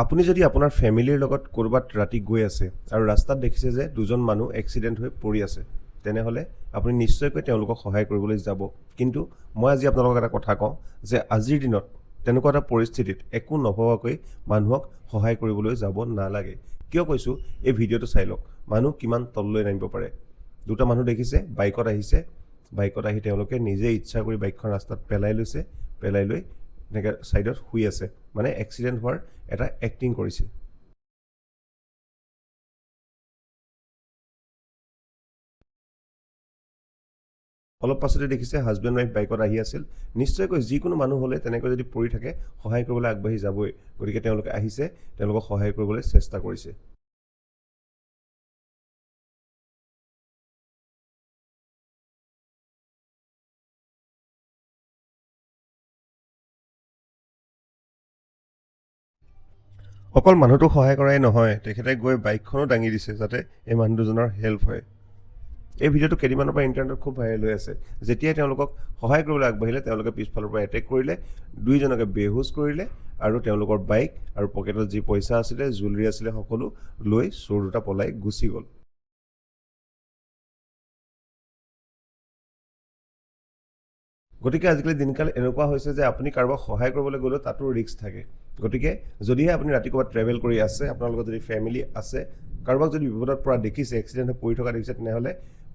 আপুনি যদি আপোনাৰ ফেমিলিৰ লগত ক'ৰবাত ৰাতি গৈ আছে আৰু ৰাস্তাত দেখিছে যে দুজন মানুহ এক্সিডেণ্ট হৈ পৰি আছে, তেনেহ'লে আপুনি নিশ্চয়কৈ তেওঁলোকক সহায় কৰিবলৈ যাব। কিন্তু মই আজি আপোনালোকক এটা কথা কওঁ যে আজিৰ দিনত তেনেকুৱা এটা পৰিস্থিতিত একো নভবাকৈ মানুহক সহায় কৰিবলৈ যাব নালাগে। কিয় কৈছোঁ, এই ভিডিঅ'টো চাই লওক। মানুহ কিমান তললৈ নামিব পাৰে। দুটা মানুহ দেখিছে, বাইকত আহিছে, বাইকত আহি তেওঁলোকে নিজে ইচ্ছা কৰি বাইকখন ৰাস্তাত পেলাই লৈছে, পেলাই লৈ এনেকৈ ছাইডত শুই আছে, মানে এক্সিডেণ্ট হোৱাৰ এটা এক্টিং কৰিছে। অলপ পাছতে দেখিছে হাজবেণ্ড ৱাইফ বাইকত আহি আছিল। নিশ্চয়কৈ যিকোনো মানুহ হ'লে তেনেকৈ যদি পৰি থাকে সহায় কৰিবলৈ আগবাঢ়ি যাবই। গতিকে তেওঁলোকে আহিছে, তেওঁলোকক সহায় কৰিবলৈ চেষ্টা কৰিছে। অকল মানুহটোক সহায় কৰাই নহয়, তেখেতে গৈ বাইকখনো দাঙি দিছে যাতে এই মানুহ দুজনৰ হেল্প হয়। এই ভিডিঅ'টো কেইদিনমানৰ পৰা ইণ্টাৰনেটত খুব ভাইৰেল হৈ আছে। যেতিয়াই তেওঁলোকক সহায় কৰিবলৈ আগবাঢ়িলে, তেওঁলোকে পিছফালৰ পৰা এটেক কৰিলে, দুইজনকে বেহুচ কৰিলে আৰু তেওঁলোকৰ বাইক আৰু পকেটত যি পইচা আছিলে, জুৱেলাৰী আছিলে, সকলো লৈ চোৰ দুটা পলাই গুচি গ'ল। গতিকে আজিকালি দিনকাল এনেকুৱা হৈছে যে আপুনি কাৰোবাক সহায় কৰিবলৈ গ'লেও তাতো ৰিস্ক থাকে। গতিকে যদিহে আপুনি ৰাতি ক'ৰবাত ট্ৰেভেল কৰি আছে, আপোনাৰ লগত যদি ফেমিলি আছে, কাৰোবাক যদি বিপদত পৰা দেখিছে, এক্সিডেণ্ট হৈ পৰি থকা দেখিছে, তেনেহ'লে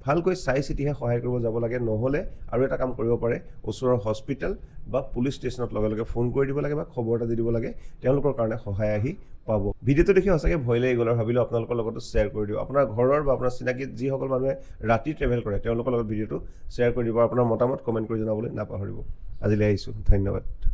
ভালকৈ চাই চিতিহে সহায় কৰিব যাব লাগে। নহ'লে আৰু এটা কাম কৰিব পাৰে, ওচৰৰ হস্পিটেল বা পুলিচ ষ্টেচনত লগে লগে ফোন কৰি দিব লাগে বা খবৰ এটা দি দিব লাগে, তেওঁলোকৰ কাৰণে সহায় আহি পাব। ভিডিঅ'টো দেখি সঁচাকৈ ভয় লাগি গ'ল আৰু ভাবিলোঁ আপোনালোকৰ লগতো শ্বেয়াৰ কৰি দিওঁ। আপোনাৰ ঘৰৰ বা আপোনাৰ চিনাকি যিসকল মানুহে ৰাতি ট্ৰেভেল কৰে, তেওঁলোকৰ লগত ভিডিঅ'টো শ্বেয়াৰ কৰি দিব। আপোনাৰ মতামত কমেণ্ট কৰি জনাবলৈ নাপাহৰিব। আজিলৈ আহিছোঁ, ধন্যবাদ।